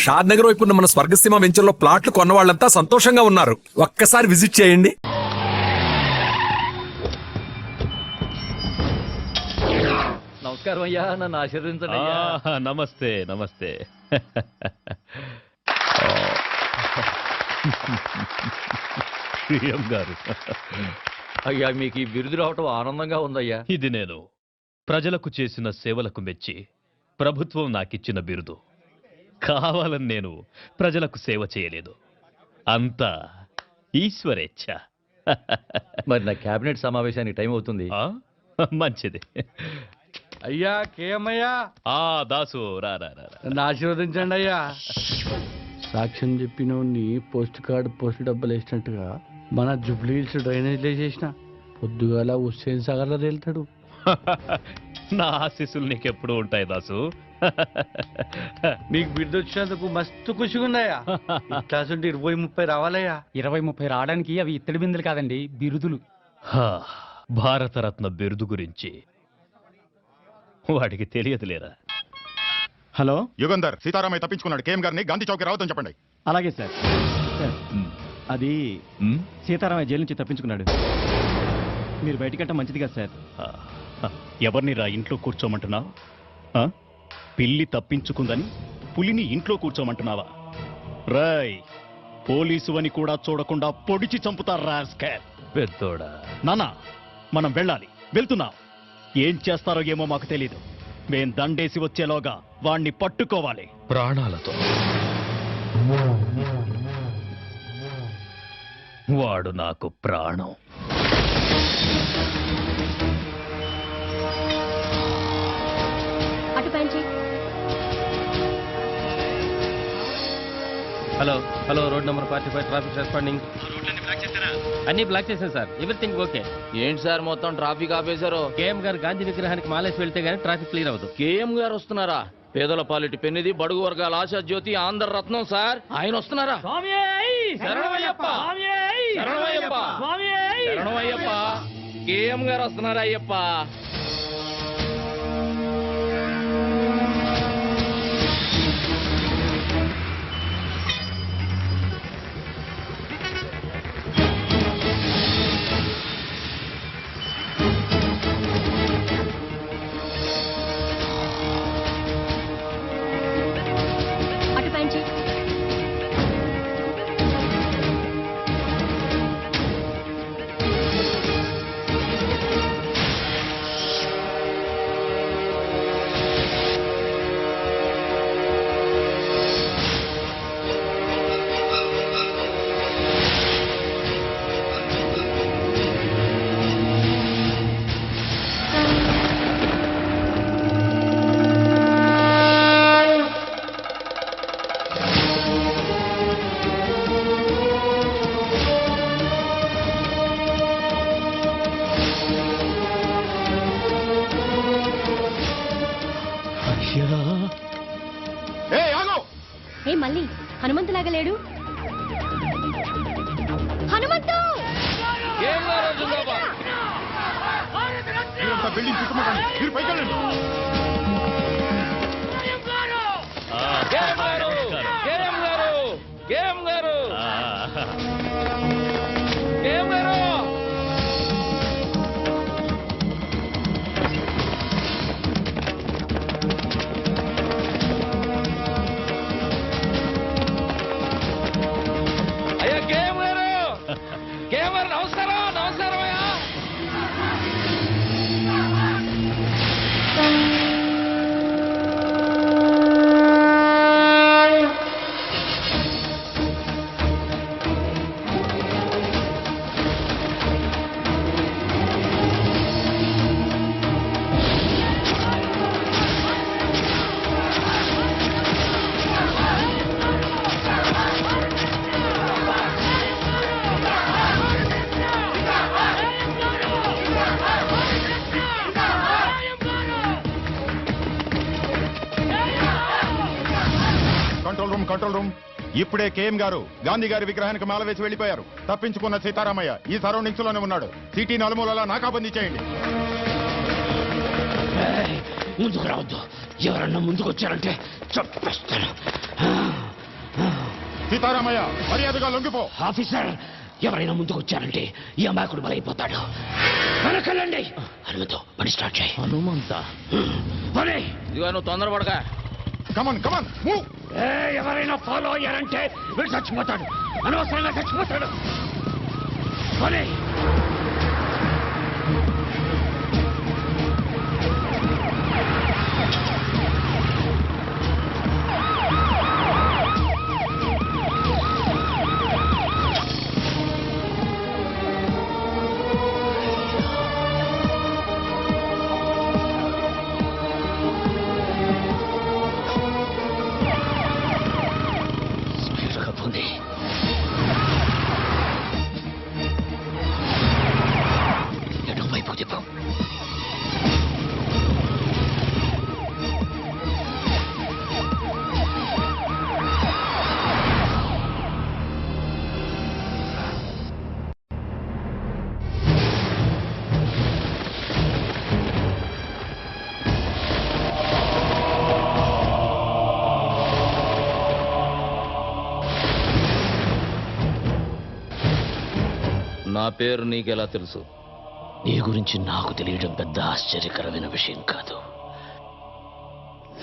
షాద్ నగర్ వైపు ఉన్న మన స్వర్గసీమ వెంచర్లో ప్లాట్లు కొన్న వాళ్ళంతా సంతోషంగా ఉన్నారు. ఒక్కసారి విజిట్ చేయండి. నమస్కారం అయ్యా, నన్ను ఆశీర్వదించండి అయ్యా. నమస్తే నమస్తే. సీఎం గారు, అయ్యా మీకు ఈ బిరుదు రావటం ఆనందంగా ఉందయ్యా. ఇది నేను ప్రజలకు చేసిన సేవలకు మెచ్చి ప్రభుత్వం నాకిచ్చిన బిరుదు. కావాలని నేను ప్రజలకు సేవ చేయలేదు, అంతా ఈశ్వరేచ్ఛ. మరి నా కేబినెట్ సమావేశానికి టైం అవుతుంది. మంచిది. అయ్యా కేమయ్యా, దాసు రా రా రా. నన్ను ఆశీర్వదించండి అయ్యా. సాక్ష్యం చెప్పినోడిని పోస్ట్ కార్డు పోస్ట్ డబ్బులు వేసినట్టుగా మన జుబ్లీ హిల్స్ డ్రైనేజ్ వేసేసిన పొద్దుగాల హుస్సేన్ సాగర్ లో తేలుతాడు. నా ఆశీస్సులు నీకెప్పుడు ఉంటాయి దాసు. మీకు బిడ్డ వచ్చినందుకు మస్తు ఖుషిగా ఉందయ్యా. ఇట్లాంటి 20-30 రావాలయ్యా. 20-30 రావడానికి అవి ఇత్తడి బిందెలు కాదండి, బిరుదులు. భారతరత్న బిరుదు గురించి వాడికి తెలియదులేరా. హలో యుగంధర్, సీతారామయ్య తప్పించుకున్నాడు. కేఎం గారిని గాంధీ చౌక్ రావద్దని చెప్పండి. అలాగే సార్. అది సీతారామయ్య జైలు నుంచి తప్పించుకున్నాడు. మీరు బయటికంటే మంచిది కదా సార్. ఎవరిని రా ఇంట్లో కూర్చోమంటున్నావు? పిల్లి తప్పించుకుందని పులిని ఇంట్లో కూర్చోమంటున్నావా? రాయ్, పోలీసు అని కూడా చూడకుండా పొడిచి చంపుతారా స్కార్ పెద్దోడా. నానా, మనం వెళ్ళాలి. వెళ్తున్నాం. ఏం చేస్తారో ఏమో మాకు తెలీదు. మేం దండేసి వచ్చేలోగా వాణ్ణి పట్టుకోవాలి ప్రాణాలతో. వాడు నాకు ప్రాణం. Hello hello, road number 45 traffic responding. అన్ని బ్లాక్ చేశాను సార్, ఎవ్రీథింగ్ ఓకే. ఏంటి సార్ మొత్తం ట్రాఫిక్ ఆపేశారు? కేఎం గారు గాంధీ విగ్రహానికి మాలేసి వెళ్తే గానీ ట్రాఫిక్ క్లియర్ అవ్వదు. కేఎం గారు వస్తున్నారా? పేదల పాలిటి పెన్నిది, బడుగు వర్గాల ఆశా జ్యోతి, ఆంధ్ర రత్నం సార్. ఆయన వస్తున్నారా? శరణమయ్యప్ప, శరణమయ్యప్ప, శరణమయ్యప్ప. కేఎం గారు వస్తున్నారా అయ్యప్ప? మళ్ళీ హనుమంతులాగా లేడు. హనుమంతు! బిల్డింగ్ చుట్టుముట్టండి, మీరు పైకి వెళ్ళండి. నమస్కారం, నమస్కారం అయ్యా. Control room. ఇప్పుడే కేఎం గారు గాంధీ గారి విగ్రహానికి మాల వేసి వెళ్లిపోయారు. తప్పించుకున్న సీతారామయ్య ఈ సరౌండింగ్స్ లోనే ఉన్నాడు. సిటీ నలుమూలలా నాకాబందీ చేయండి. ముందుకు రావద్దు, ఎవరన్నా ముందుకు వచ్చారంటే చంపేస్తాను. సీతారామయ్య మర్యాదగా లొంగిపో. ఆఫీసర్, ఎవరైనా ముందుకు వచ్చారంటే ఈ అమాయకుడు బలైపోతాడు. వెనకెళ్ళండి. హనుమంతు, పని స్టార్ట్ చేయి. హనుమంత పని. ఇదిగో నువ్వు తొందరపడగా. Come on come on move. ఎవరైనా ఫాలో అయ్యారంటే వీడు చచ్చిపోతాడు. అనవసరంగా చచ్చిపోతాడు. పని. నా పేరు నీకెలా తెలుసు? నీ గురించి నాకు తెలియడం పెద్ద ఆశ్చర్యకరమైన విషయం కాదు.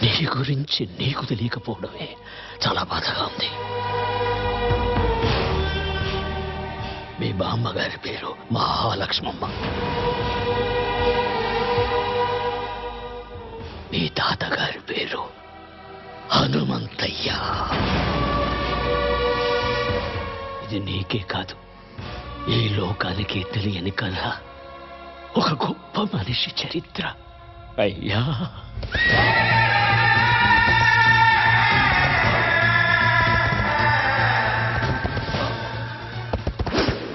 నీ గురించి నీకు తెలియకపోవడమే చాలా బాధగా ఉంది. మీ బామ్మగారి పేరు మహాలక్ష్మమ్మ. మీ తాతగారి పేరు హనుమంతయ్య. ఇది నీకే కాదు, ఈ లోకానికి తెలియని కథ. ఒక గొప్ప మనిషి చరిత్ర. అయ్యా,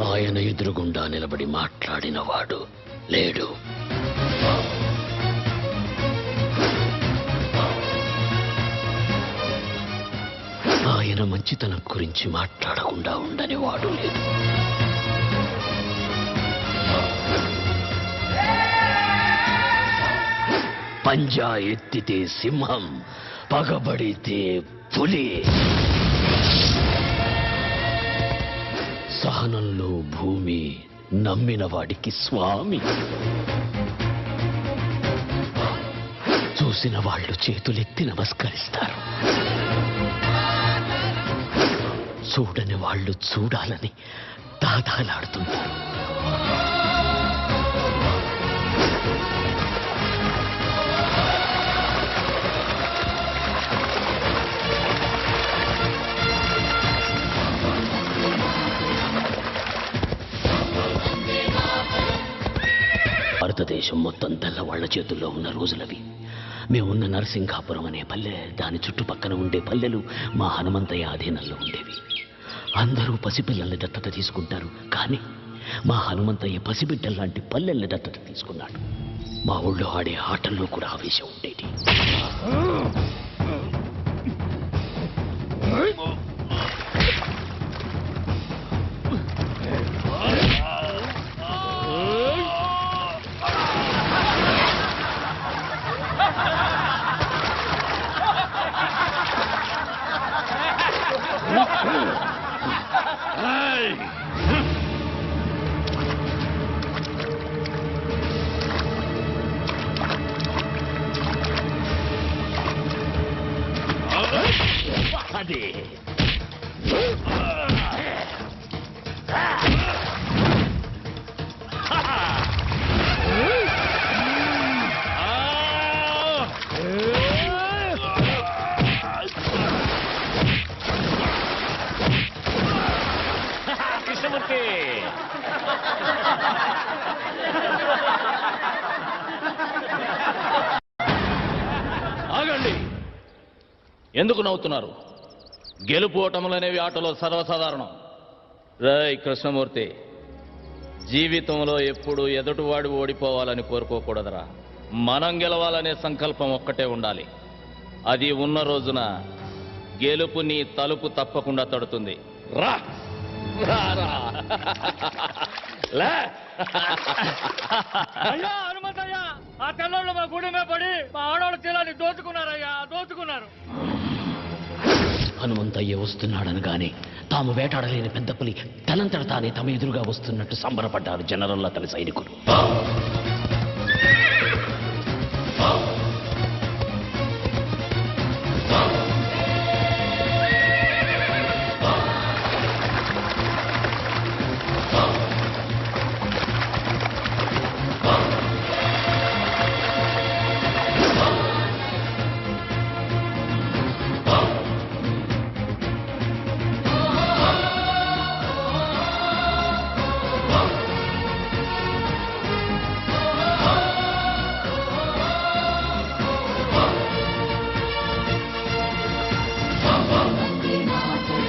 ఆయన ఎదురుగుండా నిలబడి మాట్లాడినవాడు లేడు. ఆయన మంచితనం గురించి మాట్లాడకుండా ఉండని వాడు లేదు. పంజా ఎత్తితే సింహం, పగబడితే పులి. సహనంలో భూమి, నమ్మిన వాడికి స్వామి. చూసిన వాళ్ళు చేతులెత్తి నమస్కరిస్తారు, చూడని వాళ్ళు చూడాలని దాదాలాడుతుంటారు. భారతదేశం మొత్తం తెల్లవాళ్ల చేతుల్లో ఉన్న రోజులవి. మేమున్న నరసింహాపురం అనే పల్లె, దాని చుట్టుపక్కన ఉండే పల్లెలు మా హనుమంతయ్య ఆధీనంలో ఉండేవి. అందరూ పసిపిల్లల్ని దత్తత తీసుకుంటారు, కానీ మా హనుమంతయ్య పసిబిడ్డల్లాంటి పల్లెల్ని దత్తత తీసుకున్నాడు. మా ఊళ్ళో ఆడే ఆటల్లో కూడా ఆవేశం ఉండేది. అదే కృష్ణమూర్తి. ఆగండి. ఎందుకు నవ్వుతున్నారు? గెలుపు ఓటములనేవి ఆటలో సర్వసాధారణం. రేయ్ కృష్ణమూర్తి, జీవితంలో ఎప్పుడు ఎదుటివాడు ఓడిపోవాలని కోరుకోకూడదురా. మనం గెలవాలనే సంకల్పం ఒక్కటే ఉండాలి. అది ఉన్న రోజున గెలుపు నీ తలుపు తప్పకుండా తడుతుంది. రా రా రా. లే. అయ్యా హనుమంతయ్య, ఆ తెల్లోళ్ళు మా గుడి మీద పడి మా ఆడవాళ్ళ తీరాన్ని దోచుకున్నారయ్యా, దోచుకున్నారు. హనుమంతయ్య వస్తున్నాడనగానే తాము వేటాడలేని పెద్ద పులి తనంతట తానే తమ ఎదురుగా వస్తున్నట్టు సంబరపడ్డారు జనరల్ అతని సైనికులు.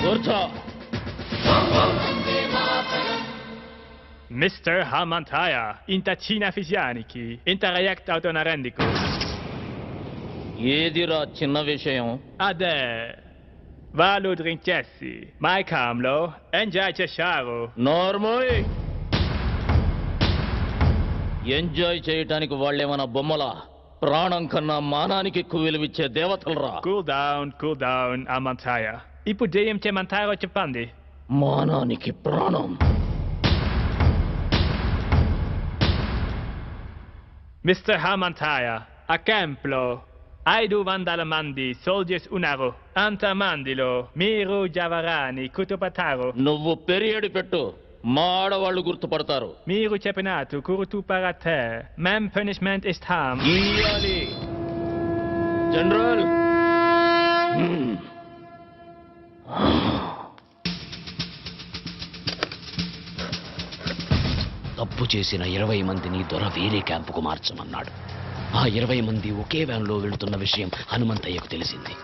కూర్చో. Mr. Hamantaya, inta Cina fisianiki, inta react autonarendiku. ఏదిరా చిన్న విషయం? Ade, valu drinkessi, mai kamlo, enjai chesharo. నోర్మోయ్. ఎంజాయ్ చేయటానికి వాళ్ళేమన్నా బొమ్మలా? ప్రాణం కన్నా మానానికి ఎక్కువ విలువిచ్చే దేవతలరా. Cool down, Hamantaya. Ipu deyem Mantaro చెప్పండి. మానానికి ప్రాణం. Mr. Hamantaya, a camplo, 500 మంది soldiers uన్నారు. అంత మందిలో మీరు జవరాని కుతుపతారు. నువ్వు పెరియడి పెట్టు, మా ఆడవాళ్ళు గుర్తుపడతారు. మీరు చెప్పినట్టు కురుతుపరతే మేం పనిష్మెంట్ ఇస్తాం. ఇయ్యాలి. జనరల్. తప్పు చేసిన 20 మందిని దొర వేరే క్యాంపుకు మార్చమన్నాడు. ఆ 20 మంది ఒకే వ్యాన్లో వెళుతున్న విషయం హనుమంతయ్యకు తెలిసింది.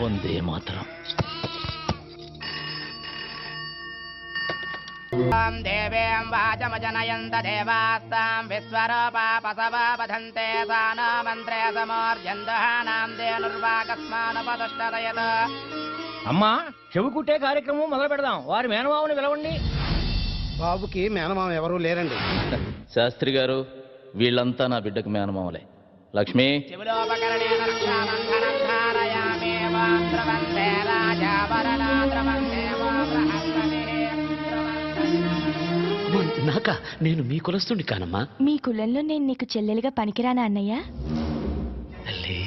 వందే మాతరం. దేవేం వాచమజనయంత దేవాస్తాం విశ్వరూపా పసవా వదంతే సానో మంత్రే సమోర్జందహానాం దేనుర్వాకస్మానుపదుష్టదయత. అమ్మా, చెవు కుట్టే కార్యక్రమం మొదలు పెడదాం. వారి మేనమావుని పిలవండి. బాబుకి మేనమామ ఎవరూ లేరండి. శాస్త్రి గారు, వీళ్ళంతా నా బిడ్డకు మేనమామలే. లక్ష్మి. శివులోపకరణేన రక్షాబంధనం ధారయామి వాం ద్రవంతే రాజా వరనా ద్రవంతే వా బృహస్పతిః. నాక నేను మీ కులస్తుని కానమ్మా. మీ కులంలో నేను నీకు చెల్లెలుగా పనికిరానా అన్నయ్య? తల్లి.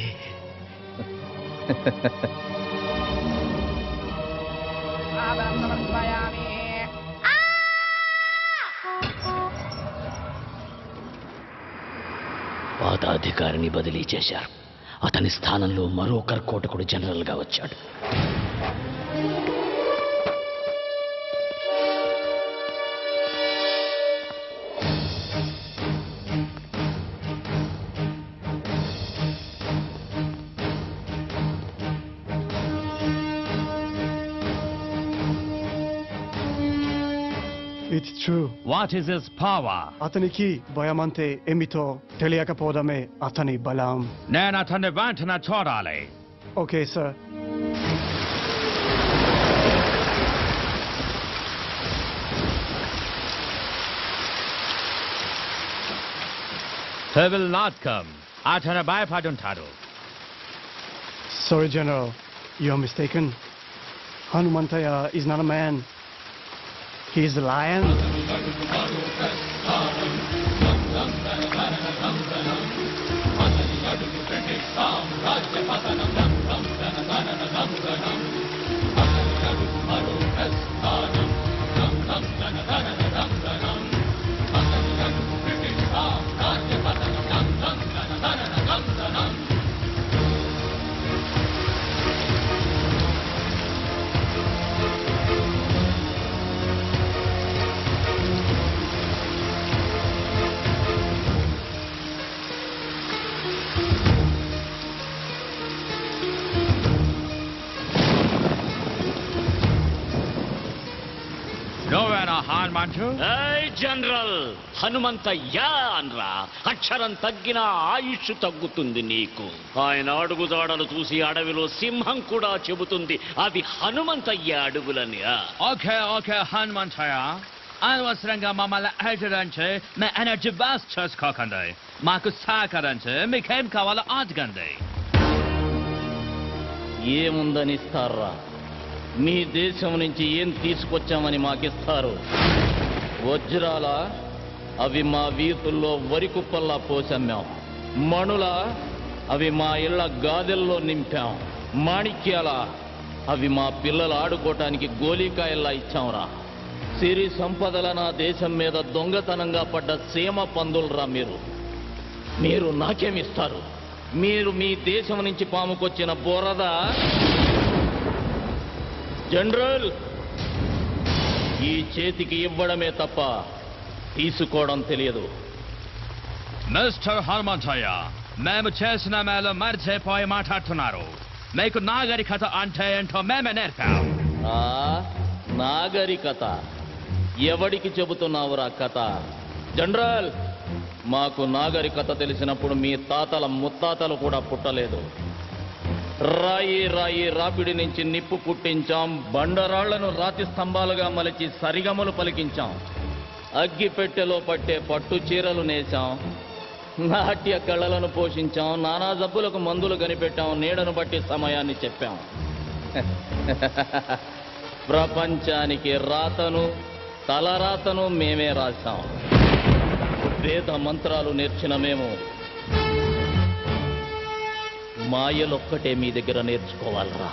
పాత అధికారిని బదిలీ చేశారు. అతని స్థానంలో మరో కర్కోటకుడు జనరల్గా వచ్చాడు. It's true. What is his power? అతనికి భయమంతే ఏమిటో తెలియకపోవడమే అతని బలం. నేను అతన్ని వెంటనే చూడాలి. Okay sir. He will not come. అతను భయపడుంటాడు. Sorry, General. You are mistaken. Hanumantaya is not a man. He is the lion. నువ్వేనా హనుమంతు? ఏయ్ జనరల్, హనుమంతయ్యా అనరా. అక్షరం తగ్గినా ఆయుష్ తగ్గుతుంది నీకు. ఆయన అడుగుదాడలు చూసి అడవిలో సింహం కూడా చెబుతుంది అవి హనుమంతయ్య అడుగులని. ఓకే ఓకే హనుమంతయ్య, అనవసరంగా మమ్మల్ని హెచ్చరించి మీ ఎనర్జీ వేస్ట్ చేసుకోకండి. మాకు సహకరించి మీకేం కావాలో అడగండి. ఏముందని ఇస్తారా? మీ దేశం నుంచి ఏం తీసుకొచ్చామని మాకిస్తారు? వజ్రాల అవి మా వీధుల్లో వరి కుప్పల్లా పోసమ్మాం. మణుల అవి మా ఇళ్ల గాదెల్లో నింపాం. మాణిక్యాల అవి మా పిల్లలు ఆడుకోవటానికి గోలీకాయల్లా ఇచ్చాంరా. సిరి సంపదల నా దేశం మీద దొంగతనంగా పడ్డ సీమ పందులరా మీరు. మీరు నాకేమిస్తారు? మీరు మీ దేశం నుంచి పాముకొచ్చిన బురద. జనరల్, ఈ చేతికి ఇవ్వడమే తప్ప తీసుకోవడం తెలియదు. మిస్టర్ హనుమంతయ్య, మేము చేసిన మేలు మర్చిపోయి మాట్లాడుతున్నారు. మీకు నాగరికత అంటే ఏంటో మేమే నేర్పాం. నాగరికత? ఎవడికి చెబుతున్నావురా కథ? జనరల్, మాకు నాగరికత తెలిసినప్పుడు మీ తాతల ముత్తాతలు కూడా పుట్టలేదు. రాయి రాయి రాపిడి నుంచి నిప్పు పుట్టించాం. బండరాళ్లను రాతి స్తంభాలుగా మలిచి సరిగమలు పలికించాం. అగ్గి పెట్టెలో పట్టే పట్టు చీరలు నేసాం. నాట్య కళలను పోషించాం. నానా జబ్బులకు మందులు కనిపెట్టాం. నీడను బట్టి సమయాన్ని చెప్పాం. ప్రపంచానికి రాతను తలరాతను మేమే రాశాం. వేద మంత్రాలు నేర్చిన మేము మాయలొక్కటే మీ దగ్గర నేర్చుకోవాలరా.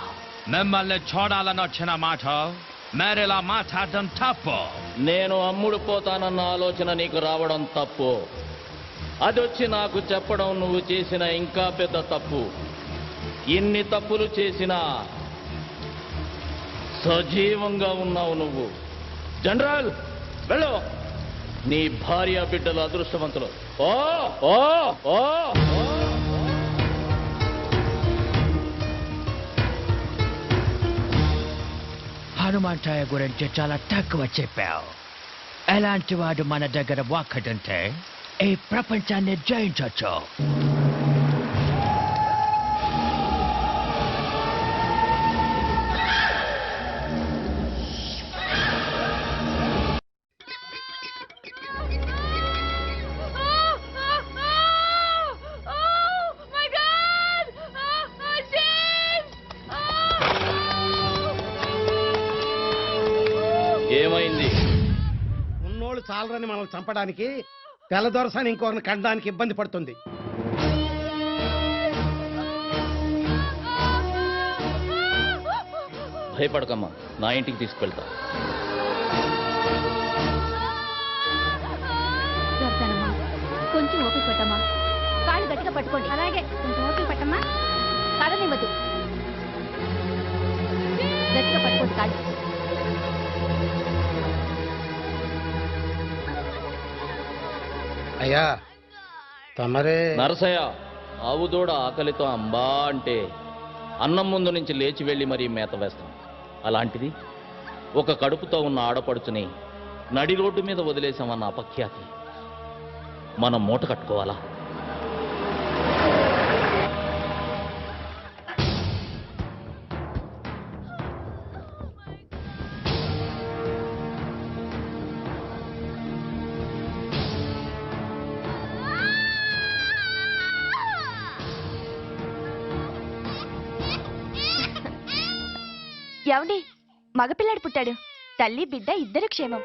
మిమ్మల్ని చూడాలని వచ్చిన మాట మేరేలా మాట్లాడడం తప్పు. నేను అమ్ముడు పోతానన్న ఆలోచన నీకు రావడం తప్పు. అదొచ్చి నాకు చెప్పడం నువ్వు చేసిన ఇంకా పెద్ద తప్పు. ఇన్ని తప్పులు చేసినా సజీవంగా ఉన్నావు నువ్వు. జనరల్, వెళ్ళు. నీ భార్య బిడ్డలు అదృష్టవంతులు. ఓ ఓ ఓ హనుమంతయ్య గురించి చాలా తక్కువ చెప్పావు. ఎలాంటి వాడు మన దగ్గర ఒక్కడుంటే ఈ ప్రపంచాన్ని జయించవచ్చు. ఏమైంది? ఉన్నోళ్ళు చాలరని మనల్ని చంపడానికి తెల్లదొరసాని ఇంకొకరిని కట్టడానికి ఇబ్బంది పడుతుంది. భయపడకమ్మా, నా ఇంటికి తీసుకెళ్తా. కొంచెం ఓపిక పట్టమ్మా. కాళ్ళు గట్టిగా పట్టుకోండి. అలాగే కొంచెం ఓపిక పట్టమ్మా. కదనివ్వదు. గట్టిగా పట్టుకోండి కాదు. అయ్యా తమరే నరసయ్య, ఆవు దూడ ఆకలితో అంబా అంటే అన్నం ముందు నుంచి లేచి వెళ్ళి మరీ మేత వేస్తాం. అలాంటిది ఒక కడుపుతో ఉన్న ఆడపడుచుని నడి రోడ్డు మీద వదిలేసామన్న అపఖ్యాతి మనం మూట కట్టుకోవాలా? ఏమండి, మగపిల్లాడు పుట్టాడు. తల్లి బిడ్డ ఇద్దరు క్షేమం.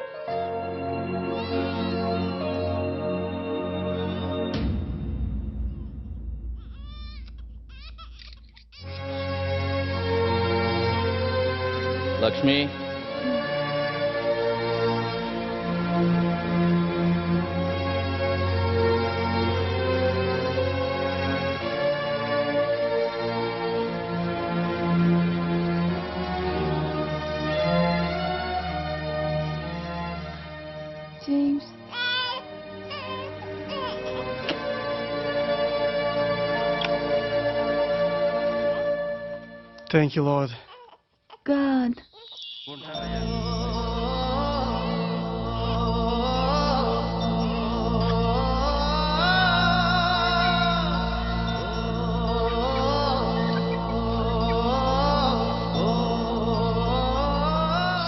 Lakshmi, James. Thank you, Lord. God.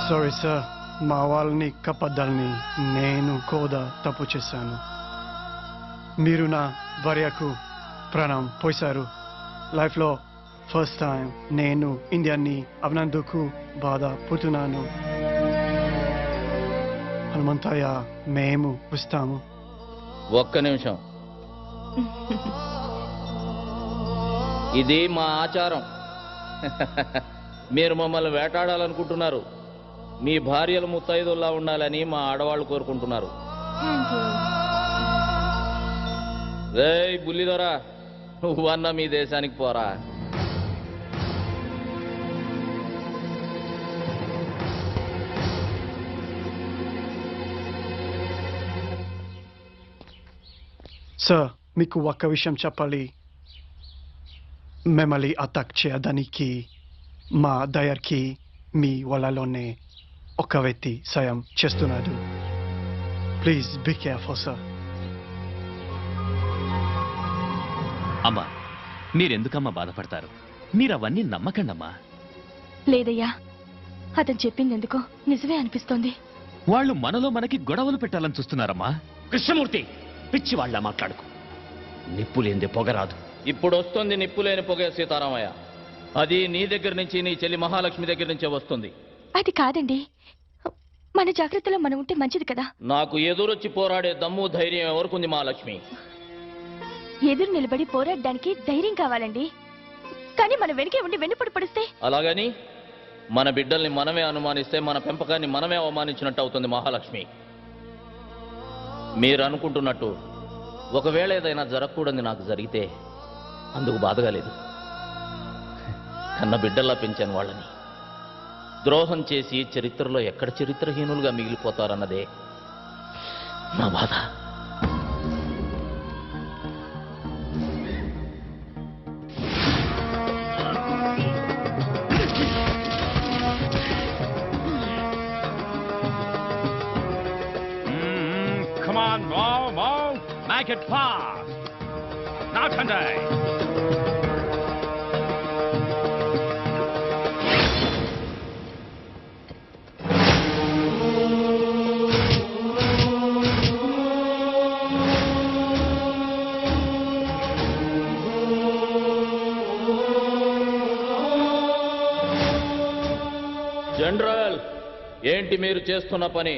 Sorry, sir. మా వాళ్ళని కప్పద్దాలని నేను కూడా తప్పు చేశాను. మీరు నా భార్యకు ప్రాణం పోశారు. లైఫ్లో ఫస్ట్ టైం నేను ఇండియాని అభినందుకు బాధపడుతున్నాను. హనుమంతయ్య, మేము వస్తాము. ఒక్క నిమిషం. ఇది మా ఆచారం. మీరు మమ్మల్ని వేటాడాలనుకుంటున్నారు. మీ భార్యలు ముత్తైదుల్లా ఉండాలని మా ఆడవాళ్ళు కోరుకుంటున్నారు. రేయ్ బుల్లిదొరా, నువ్వన్నా మీ దేశానికి పోరా. సార్, మీకు ఒక్క విషయం చెప్పాలి. మిమ్మల్ని అటాక్ చేయడానికి మా దయర్కి మీ వాళ్ళలోనే ఒక వ్యక్తి సాయం చేస్తున్నాడు. Please be careful sir. అమ్మా, మీరెందుకమ్మా బాధపడతారు? మీరవన్నీ నమ్మకండమ్మా. లేదయ్యా, అతను చెప్పింది ఎందుకో నిజమే అనిపిస్తోంది. వాళ్ళు మనలో మనకి గొడవలు పెట్టాలని చూస్తున్నారమ్మా. కృష్ణమూర్తి, పిచ్చి వాళ్ళ మాట్లాడుకు. నిప్పు లేనిదే పొగరాదు. ఇప్పుడు వస్తుంది నిప్పులేని పొగే సీతారామయ్య. అది నీ దగ్గర నుంచి, నీ చెల్లి మహాలక్ష్మి దగ్గర నుంచే వస్తుంది. అది కాదండి, మన జాగ్రత్తలో మనం ఉంటే మంచిది కదా. నాకు ఎదురొచ్చి పోరాడే దమ్ము ధైర్యం ఎవరికుంది మహాలక్ష్మి? ఎదురు నిలబడి పోరాడడానికి ధైర్యం కావాలండి. కానీ మన వెనకే ఉండి వెన్నుపడి పడిస్తే? అలాగని మన బిడ్డల్ని మనమే అనుమానిస్తే మన పెంపకాన్ని మనమే అవమానించినట్టు అవుతుంది మహాలక్ష్మి. మీరు అనుకుంటున్నట్టు ఒకవేళ ఏదైనా జరగకూడదు నాకు జరిగితే అందుకు బాధగా లేదు. కన్న బిడ్డల్లా పెంచాను వాళ్ళని. ద్రోహం చేసి చరిత్రలో ఎక్కడ చరిత్రహీనులుగా మిగిలిపోతారన్నదే నా బాధ. Come on, move. Make it fast. Now, Tandai. General, ఏంటి మీరు చేస్తున్న పని?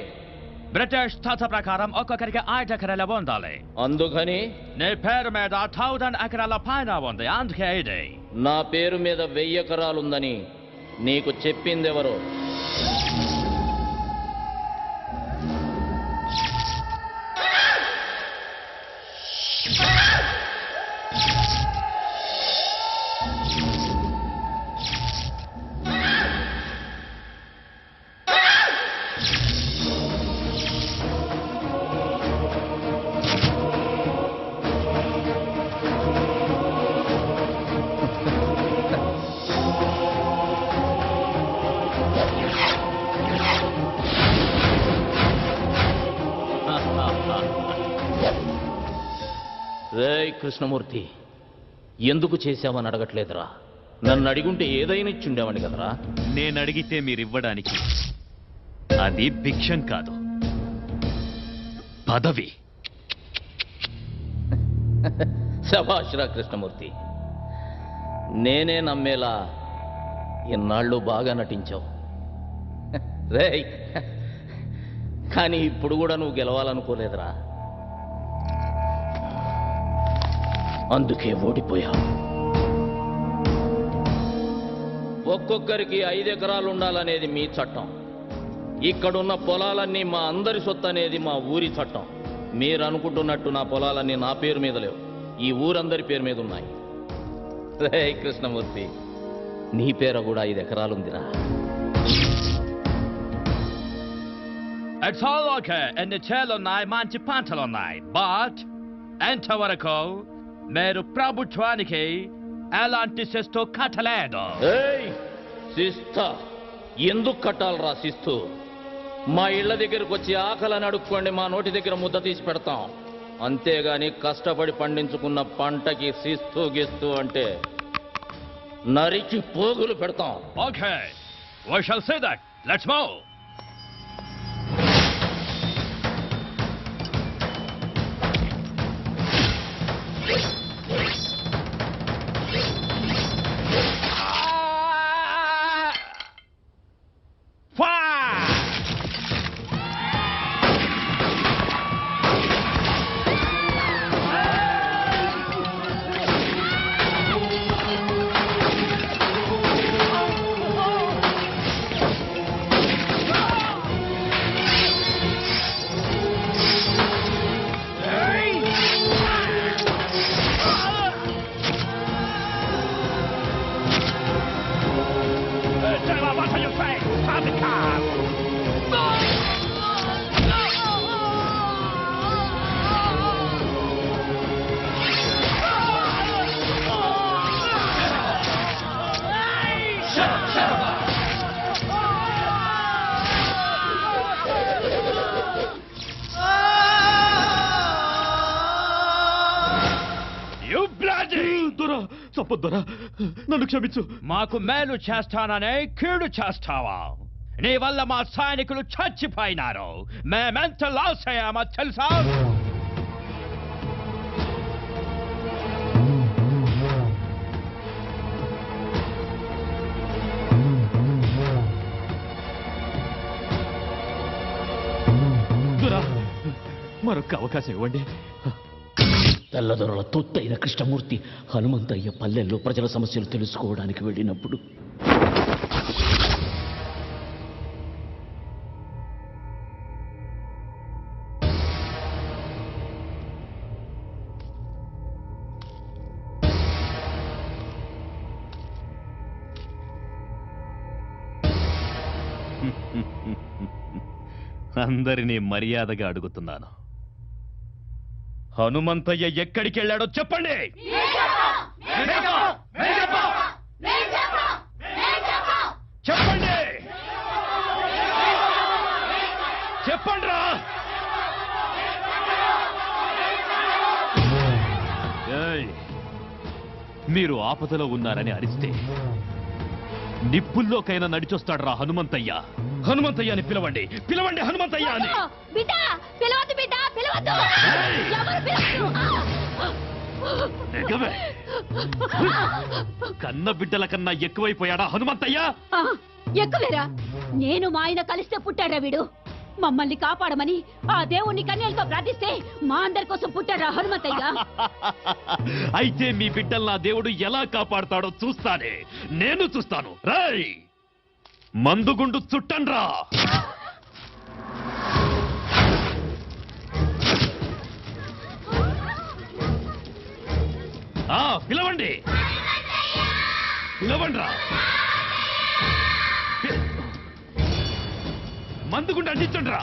బ్రిటిష్ తాత ప్రకారం ఒక్కొక్కరికి 5 ఎకరాల ఉండాలి. అందుకని నీ పేరు మీద 1000 ఎకరాల పైన ఉంది. అందుకే ఇది. నా పేరు మీద 1000 ఎకరాలుందని నీకు చెప్పిందెవరు? రేయ్ కృష్ణమూర్తి, ఎందుకు చేశామని అడగట్లేదురా. నన్ను అడిగుంటే ఏదైనా ఇచ్చుండేవాడిని కదరా. నేను అడిగితే మీరివ్వడానికి అది భిక్షం కాదు, పదవి. శభాష్రా కృష్ణమూర్తి, నేనే నమ్మేలా ఇన్నాళ్ళు బాగా నటించావు రేయ్. కానీ ఇప్పుడు కూడా నువ్వు గెలవాలనుకోలేదురా, అందుకే ఓడిపోయావు. ఒక్కొక్కరికి 5 ఎకరాలు ఉండాలనేది మీ చట్టం. ఇక్కడున్న పొలాలన్నీ మా అందరి సొత్తు అనేది మా ఊరి చట్టం. మీరు అనుకుంటున్నట్టు నా పొలాలన్నీ నా పేరు మీద లేవు, ఈ ఊరందరి పేరు మీద ఉన్నాయి. రే కృష్ణమూర్తి, నీ పేర కూడా 5 ఎకరాలుందిరా. It's all okay. ఎన్ని చేలున్నాయి, మంచి పంటలున్నాయి. బట్ ఎంతవరకు మీరు ప్రభుత్వానికి ఎలాంటి శిస్తు కట్టలేదు. ఏయ్ శిస్తా ఎందుకు కట్టాలరా శిస్తు? మా ఇళ్ల దగ్గరకు వచ్చి ఆకలని అడుక్కోండి, మా నోటి దగ్గర ముద్ద తీసి పెడతాం. అంతేగాని కష్టపడి పండించుకున్న పంటకి శిస్తు గిస్తు అంటే నరికి పోగులు పెడతాం. Okay, we shall see that. Let's move. చెప్పొద్దురా, నన్ను క్షమించు. మాకు మేలు చేస్తాననే కీడు చేస్తావా? నీ వల్ల మా సైనికులు చచ్చిపోయినారు. మేమెంత లాస్ అయ్యామో తెలుసా? మరొక అవకాశం ఇవ్వండి. తెల్లదొరల తొత్తైన కృష్ణమూర్తి హనుమంతయ్య పల్లెల్లో ప్రజల సమస్యలు తెలుసుకోవడానికి వెళ్ళినప్పుడు అందరినీ మర్యాదగా అడుగుతున్నాను, హనుమంతయ్య ఎక్కడికి వెళ్ళాడో చెప్పండి. చెప్పండి, చెప్పండిరా. మీరు ఆపదలో ఉన్నారని అరిస్తే నిప్పుల్లోకైనా నడిచొస్తాడు హనుమంతయ్య. హనుమంతయ్యని పిలవండి, పిలవండి హనుమంతయ్య అని. కన్న బిడ్డల కన్నా ఎక్కువైపోయాడా హనుమంతయ్య? ఎక్కువేరా, నేను మా ఆయన కలిస్తే పుట్టాడా వీడు. మమ్మల్ని కాపాడమని ఆ దేవుణ్ణి కన్యలతో ప్రార్థిస్తే మా అందరి కోసం పుట్టారా హనుమంతయ్య. అయితే మీ బిడ్డలు నా దేవుడు ఎలా కాపాడతాడో చూస్తానే, నేను చూస్తాను. రై మందుగుండు చుట్టండ్రా. పిలవండి, పిలవండ్రా. మందుగుండు అందించండ్రా.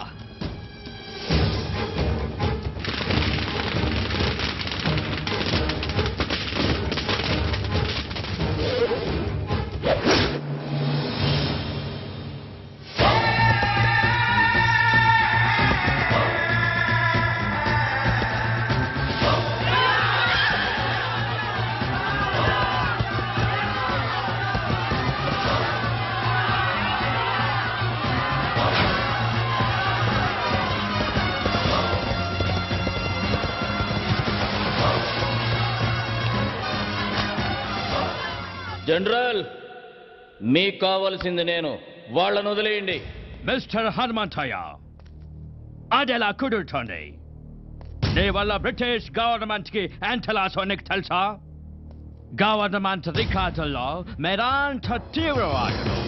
జనరల్ మీకు కావలసింది నేను, వాళ్ళను వదిలేయండి. మిస్టర్ హనుమంతయ్య, అదెలా కుదురుతోంది? నీ వల్ల బ్రిటిష్ గవర్నమెంట్ కి ఎంత లాసో నీకు తెలుసా? గవర్నమెంట్ రికార్డుల్లో మీరంత తీవ్రవాదులు.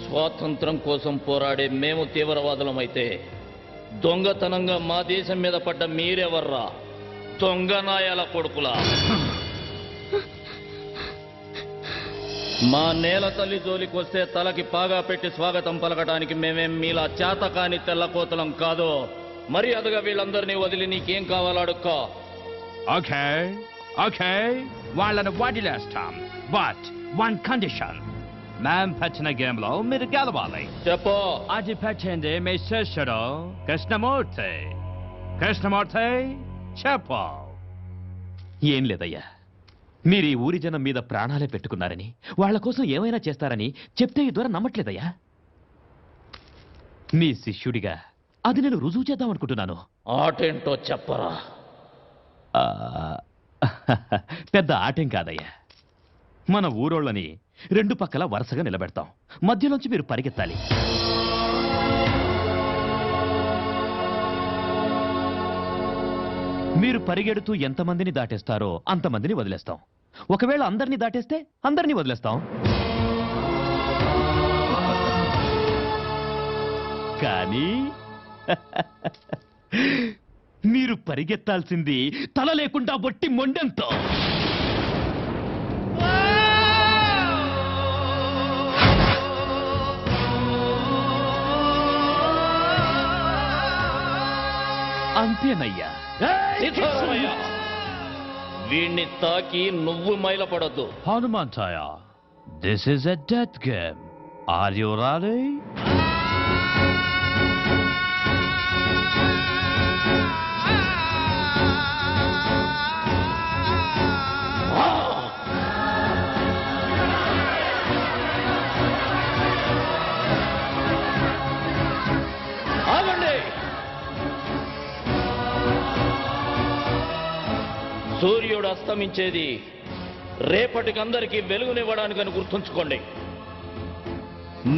స్వాతంత్రం కోసం పోరాడే మేము తీవ్రవాదులమైతే దొంగతనంగా మా దేశం మీద పడ్డ మీరెవర్రా? దొంగ నాయాల కొడుకులా. మా నేల తల్లి జోలికి వస్తే తలకి పాగా పెట్టి స్వాగతం పలకటానికి మేమేం మీలా చేతకాని తెల్లకోతలం కాదు. మర్యాదగా వీళ్ళందరినీ వదిలి నీకేం కావాలో అడుక్కో. ఓకే ఓకే, వాళ్ళని వదిలేస్తాం. బట్ వన్ కండిషన్, మేం పెట్టిన గేమ్ లో మీరు గెలవాలి. చెప్పు. అది పెట్టింది మీ శిష్యుడు కృష్ణమూర్తి. కృష్ణమూర్తి చెప్పు. ఏం లేదయ్యా, మీరు ఈ ఊరి జనం మీద ప్రాణాలే పెట్టుకున్నారని, వాళ్ళ కోసం ఏమైనా చేస్తారని చెప్తే ఈ ద్వారా నమ్మట్లేదయ్యా. మీ శిష్యుడిగా అది నేను రుజువు చేద్దాం అనుకుంటున్నాను. ఆటేంటో చెప్పరా. ఆ, పెద్ద ఆటేం కాదయ్యా. మన ఊరోళ్ళని రెండు పక్కల వరుసగా నిలబెడతాం. మధ్యలోంచి మీరు పరిగెత్తాలి. మీరు పరిగెడుతూ ఎంతమందిని దాటేస్తారో అంతమందిని వదిలేస్తాం. ఒకవేళ అందరినీ దాటేస్తే అందరినీ వదిలేస్తాం. కానీ మీరు పరిగెత్తాల్సింది తల లేకుండా బొట్టి మొండెంతో. అంతేనయ్యా. సీతారామయ్య, వీణ్ణి తాకి నువ్వు మైలపడద్దు. Hanumanthayya, this is a death game. Are you ready? ఆగండి. సూర్యుడు అస్తమించేది రేపటికి అందరికీ వెలుగునివ్వడానికని గుర్తుంచుకోండి.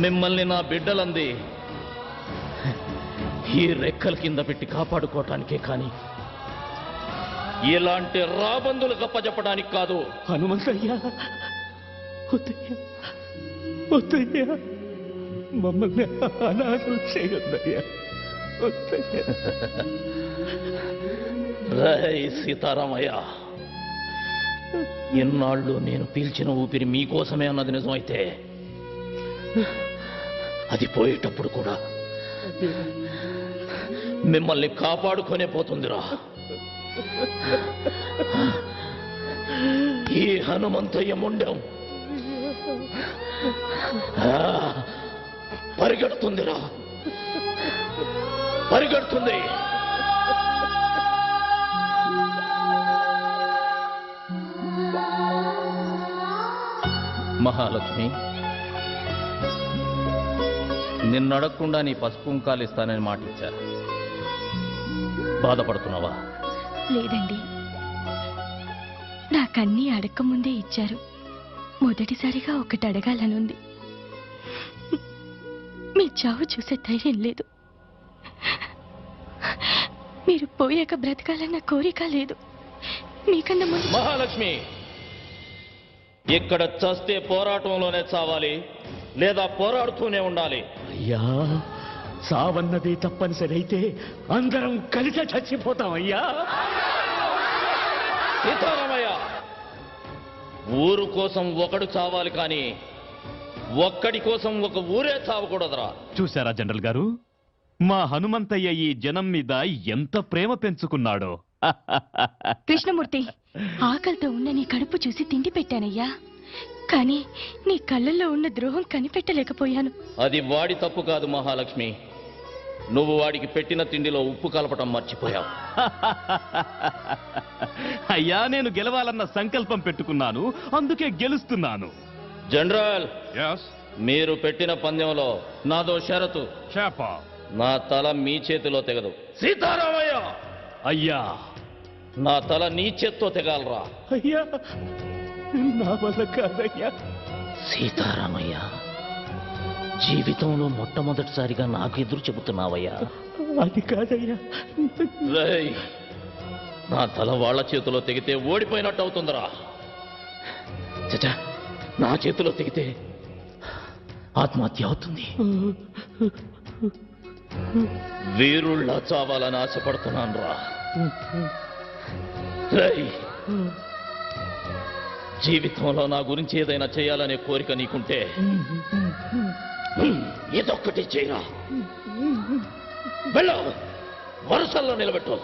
మిమ్మల్ని నా బిడ్డలంది ఈ రెక్కల కింద పెట్టి కాపాడుకోవటానికే కానీ ఇలాంటి రాబందులు గప్పచెప్పడానికి కాదు. హనుమంతయ్యా, వద్దయ్యా, మమ్మల్ని అనాథలు చేయొద్దయ్యా. రై సీతారామయ్య, ఎన్నాళ్ళు నేను పీల్చిన ఊపిరి మీకోసమే అన్నది నిజమైతే అది పోయేటప్పుడు కూడా మిమ్మల్ని కాపాడుకొనే పోతుందిరా. ఈ హనుమంతయ్య ముండం పరిగెడుతుందిరా, పరిగెడుతుంది. మహాలక్ష్మి, నిన్నడగకుండా నీ పసుపు కుంకాలు ఇస్తానని మాట ఇచ్చారు. బాధపడుతున్నావా? లేదండి, నాకన్నీ అడగకముందే ఇచ్చారు. మొదటిసారిగా ఒకటి అడగాలనుంది. మీ చావు చూసే ధైర్యం లేదు. మీరు పోయాక బ్రతకాలన్న కోరిక లేదు. మీకన్నా ముందు మహాలక్ష్మి, ఇక్కడ చస్తే పోరాటంలోనే చావాలి, లేదా పోరాడుతూనే ఉండాలి. అయ్యా, సావన్నది తప్పనిసరి అయితే అందరం కలిసి చచ్చిపోతామయ్యా. సీతారామయ్య, ఊరు కోసం ఒకడు చావాలి కానీ ఒక్కడి కోసం ఒక ఊరే చావకూడదురా. చూశారా జనరల్ గారు, మా హనుమంతయ్య ఈ జనం మీద ఎంత ప్రేమ పెంచుకున్నాడో. కృష్ణమూర్తి, ఆకలితో ఉన్న నీ కడుపు చూసి తిండి పెట్టానయ్యా, కానీ నీ కళ్ళల్లో ఉన్న ద్రోహం కనిపెట్టలేకపోయాను. అది వాడి తప్పు కాదు మహాలక్ష్మి, నువ్వు వాడికి పెట్టిన తిండిలో ఉప్పు కలపటం మర్చిపోయావు. అయ్యా, నేను గెలవాలన్న సంకల్పం పెట్టుకున్నాను, అందుకే గెలుస్తున్నాను. జనరల్, మీరు పెట్టిన పందెంలో నాదో షరతు. నా తల మీ చేతిలో తెగదు. సీతారామయ్య, అయ్యా, నా తల నీ చేత్తో తెగాలరా. అయ్యా, నా వల్ల కాదయ్యా. సీతారామయ్య, జీవితంలో మొట్టమొదటిసారిగా నాకు ఎదురు చెబుతున్నావయ్యా? అది కాదయ్యా. రేయ్, నా తల వాళ్ళ చేతిలో తెగితే ఓడిపోయినట్టు అవుతుందిరా. చచ్చా, నా చేతిలో తెగితే ఆత్మహత్య అవుతుంది. వీరుళ్ళ చావాలని ఆశపడుతున్నాను రా. రేయ్, జీవితంలో నా గురించి ఏదైనా చేయాలనే కోరిక నీకుంటే ఇదొక్కటి చేయరా. వెళ్ళు, వరుసల్లో నిలబెట్టు.